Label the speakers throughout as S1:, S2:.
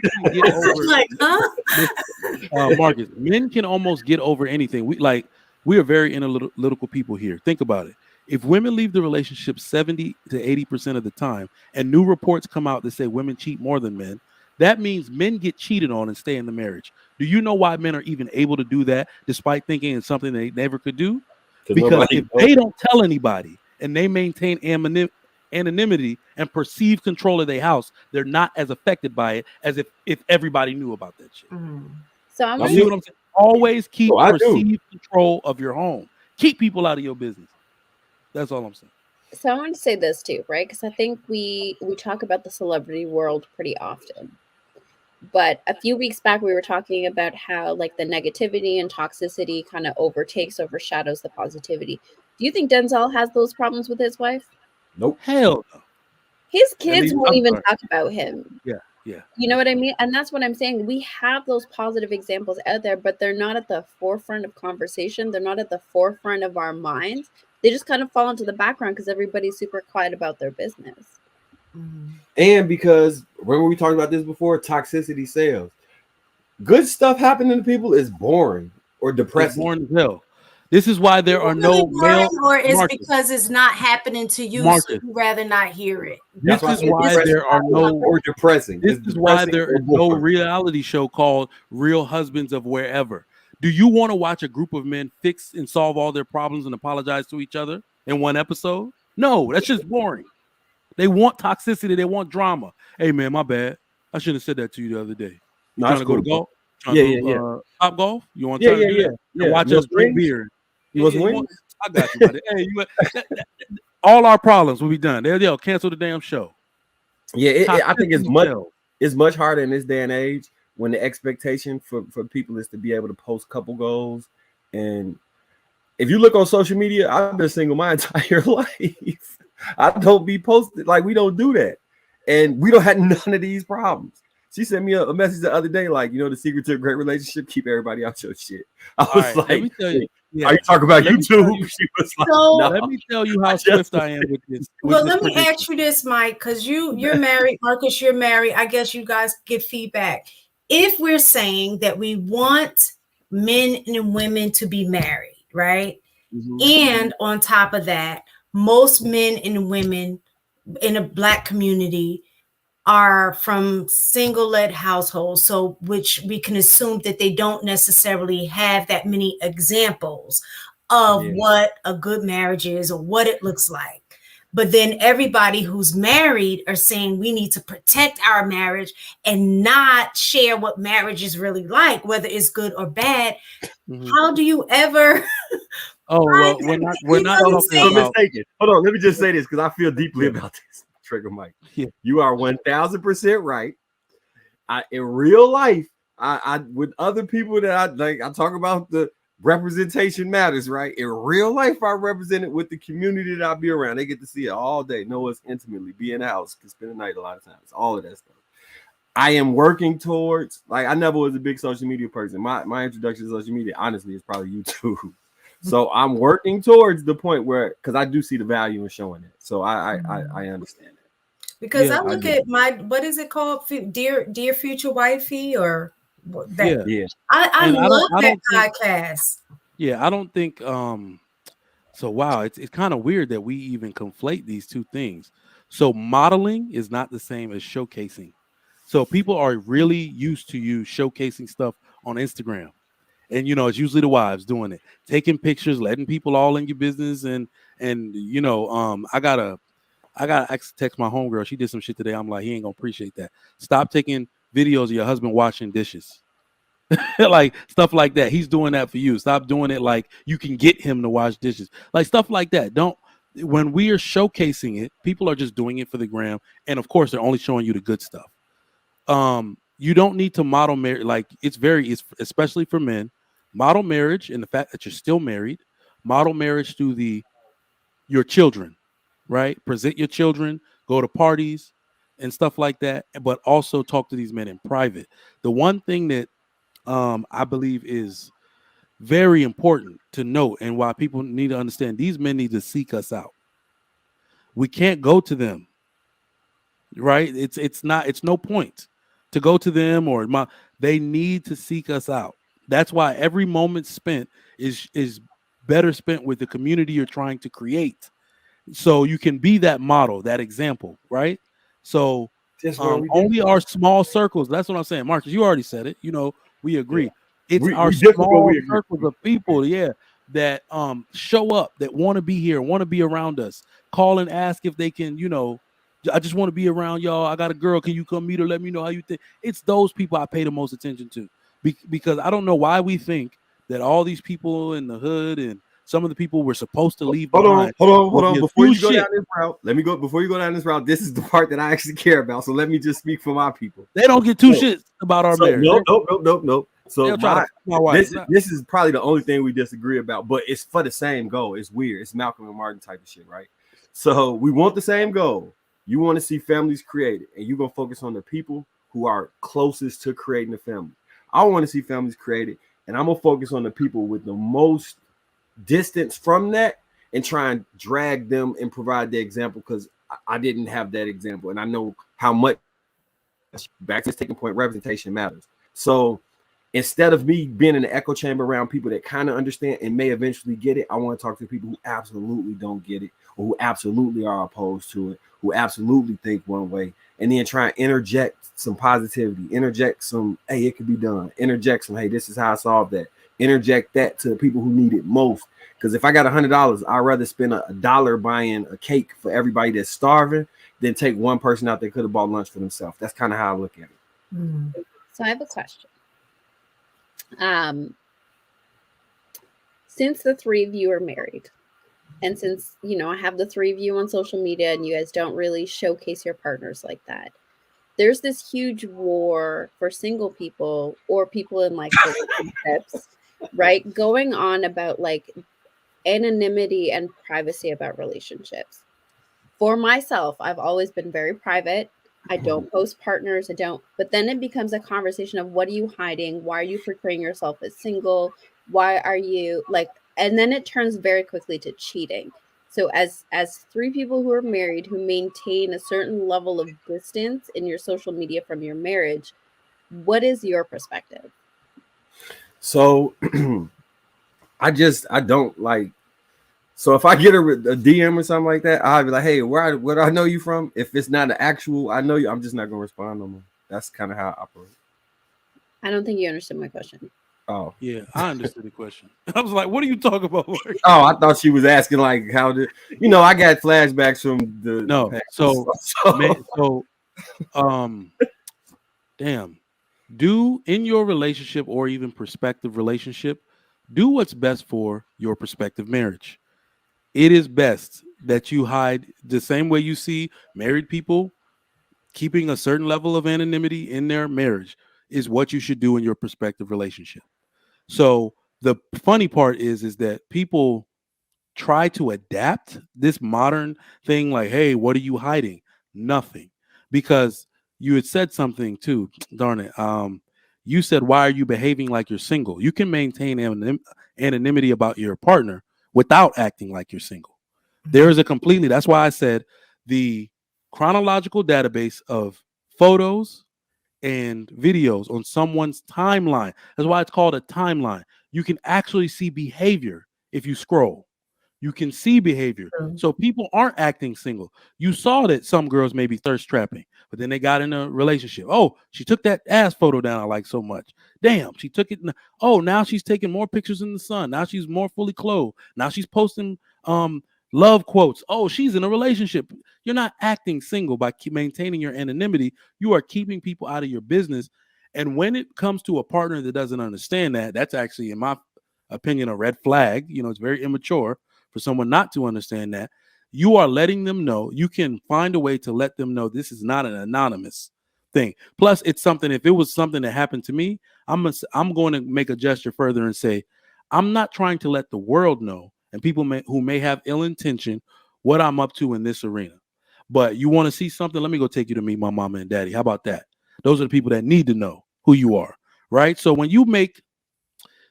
S1: can get over
S2: like, huh?
S1: Marcus. Men can almost get over anything. We are very analytical people here. Think about it. If women leave the relationship 70 to 80% of the time, and new reports come out that say women cheat more than men, that means men get cheated on and stay in the marriage. Do you know why men are even able to do that despite thinking it's something they never could do? Because if they don't tell anybody and they maintain anonymity and perceive control of their house, they're not as affected by it as if everybody knew about that shit.
S3: So I'm
S1: You see what I'm saying? Always keep perceived control of your home. Keep people out of your business. That's all I'm saying.
S3: So I want to say this too, right? Because I think we talk about the celebrity world pretty often. But a few weeks back, we were talking about how like the negativity and toxicity kind of overshadows the positivity. Do you think Denzel has those problems with his wife?
S1: Nope. Hell no.
S3: His kids won't even talk about him.
S1: Yeah.
S3: You know what I mean? And that's what I'm saying. We have those positive examples out there, but they're not at the forefront of conversation. They're not at the forefront of our minds. They just kind of fall into the background because everybody's super quiet about their business.
S4: And because remember we talked about this before, toxicity sells. Good stuff happening to people is boring or depressing.
S1: It's boring as hell. This is why there are no male.
S2: Or is because it's not happening to you, so you'd rather not hear it.
S1: This is why there are no
S4: or depressing.
S1: This is why there is no reality show called Real Husbands of Wherever. Do you want to watch a group of men fix and solve all their problems and apologize to each other in one episode? No, that's just boring. They want toxicity. They want drama. Hey, man, my bad. I should have said that to you the other day. You trying to go to golf?
S4: Yeah.
S1: Top golf? You want to
S4: yeah.
S1: Watch us drink beer.
S4: You want wings?
S1: I got you, buddy. Hey, all our problems will be done. They'll cancel the damn show.
S4: Yeah, I think it's much harder in this day and age when the expectation for people is to be able to post couple goals. And if you look on social media, I've been single my entire life. I don't be posted. Like, we don't do that. And we don't have none of these problems. She sent me a message the other day, like, the secret to a great relationship, keep everybody out your shit. I was like, let me tell you, are you talking about YouTube? She was like,
S2: no.
S1: Let me tell you how swift I am with this.
S2: Well, let me ask you this, Mike, because you're married. Marcus, you're married. I guess you guys get feedback. If we're saying that we want men and women to be married, right? Mm-hmm. And on top of that, most men and women in a Black community are from single-led households, so which we can assume that they don't necessarily have that many examples of what a good marriage is or what it looks like. But then everybody who's married are saying we need to protect our marriage and not share what marriage is really like, whether it's good or bad. Mm-hmm. How do you ever?
S1: Oh, well, we're not talking about.
S4: Hold on, let me just say this because I feel deeply about this. Trigger Mike. Yeah. You are 1,000% right. In real life, I with other people that I talk about the representation matters, right? In real life, I represent it with the community that I be around. They get to see it all day, know us intimately, be in the house, can spend the night a lot of times, all of that stuff. I am working towards, like, I never was a big social media person. My introduction to social media, honestly, is probably YouTube. So I'm working towards the point where, because I do see the value in showing it. So I understand that.
S2: Because I look at what is it called? Dear Future Wifey or that?
S4: Yeah.
S2: I love that podcast.
S1: Yeah, I don't think so wow, it's kind of weird that we even conflate these two things. So modeling is not the same as showcasing. So people are really used to you showcasing stuff on Instagram. And it's usually the wives doing it, taking pictures, letting people all in your business, and I gotta text my homegirl. She did some shit today. I'm like, he ain't gonna appreciate that. Stop taking videos of your husband washing dishes, like stuff like that. He's doing that for you. Stop doing it like you can get him to wash dishes, like stuff like that. Don't. When we are showcasing it, people are just doing it for the gram, and of course, they're only showing you the good stuff. You don't need to model marriage. Like it's especially for men. Model marriage and the fact that you're still married. Model marriage to your children, right? Present your children, go to parties and stuff like that, but also talk to these men in private. The one thing that I believe is very important to note, and why people need to understand, these men need to seek us out. We can't go to them, right? It's no point. to go to them or they need to seek us out. That's why every moment spent is better spent with the community you're trying to create. So you can be that model, that example, right? So only our small circles. That's what I'm saying, Marcus. You already said it. We agree. Yeah. It's our small circles of people, that show up, that want to be here, want to be around us. Call and ask if they can. I just want to be around y'all. I got a girl. Can you come meet her? Let me know how you think. It's those people I pay the most attention to, because I don't know why we think that all these people in the hood and some of the people we're supposed to leave behind.
S4: Hold on. Before you go down this route, before you go down this route, this is the part that I actually care about. So let me just speak for my people.
S1: They don't get two shits about our marriage.
S4: Nope. So this is probably the only thing we disagree about, but it's for the same goal. It's weird. It's Malcolm and Martin type of shit, right? So we want the same goal. You want to see families created, and you're going to focus on the people who are closest to creating a family. I want to see families created, and I'm going to focus on the people with the most distance from that and try and drag them and provide the example, because I didn't have that example, and I know how much, back to this taking point, representation matters. So instead of me being in the echo chamber around people that kind of understand and may eventually get it, I want to talk to people who absolutely don't get it, or who absolutely are opposed to it, who absolutely think one way, and then try and interject some positivity, interject some, hey, it could be done, interject some, hey, this is how I solve that, interject that to the people who need it most. Because if I got $100, I'd rather spend a dollar buying a cake for everybody that's starving than take one person out that could have bought lunch for themselves. That's kind of how I look at it.
S3: So I have a question. Since the three of you are married, and since, I have the three of you on social media and you guys don't really showcase your partners like that, there's this huge war for single people or people in like relationships, right? Going on about like anonymity and privacy about relationships. For myself, I've always been very private. I don't post partners. But then it becomes a conversation of, what are you hiding? Why are you portraying yourself as single? Why are you like, and then it turns very quickly to cheating. So as three people who are married, who maintain a certain level of distance in your social media from your marriage, what is your perspective?
S4: So I don't like, so if I get a DM or something like that, I'll be like, hey, where do I know you from? If it's not an actual, I know you, I'm just not going to respond no more. That's kind of how I operate.
S3: I don't think you understood my question.
S4: Oh.
S1: Yeah, I understood the question. I was like, what are you talking about?
S4: Oh, I thought she was asking like how did, I got flashbacks from the
S1: damn. Do in your relationship or even prospective relationship, do what's best for your prospective marriage. It is best that you hide the same way you see married people keeping a certain level of anonymity in their marriage is what you should do in your prospective relationship. So the funny part is that people try to adapt this modern thing like, hey, what are you hiding? Nothing. Because you had said something too, darn it. You said, why are you behaving like you're single? You can maintain anonymity about your partner without acting like you're single. There is that's why I said the chronological database of photos and videos on someone's timeline. That's why it's called a timeline. You can actually see behavior if you scroll. You can see behavior. So people aren't acting single. You saw that some girls may be thirst trapping, but then they got in a relationship. Oh, she took that ass photo down I like so much. Damn, she took it. Oh, now she's taking more pictures in the sun. Now she's more fully clothed. Now she's posting love quotes. Oh, she's in a relationship. You're not acting single by maintaining your anonymity. You are keeping people out of your business. And when it comes to a partner that doesn't understand that, that's actually, in my opinion, a red flag. It's very immature for someone not to understand that. You are letting them know. You can find a way to let them know this is not an anonymous thing. Plus, it's something, if it was something that happened to me, I'm going to make a gesture further and say, I'm not trying to let the world know, and people who may have ill intention, what I'm up to in this arena. But you want to see something? Let me go take you to meet my mama and daddy. How about that? Those are the people that need to know who you are, right? So when you make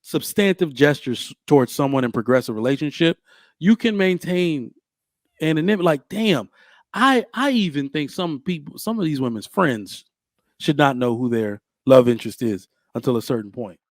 S1: substantive gestures towards someone in progressive relationship, you can maintain anonymity. Like, damn, I even think some of these women's friends should not know who their love interest is until a certain point.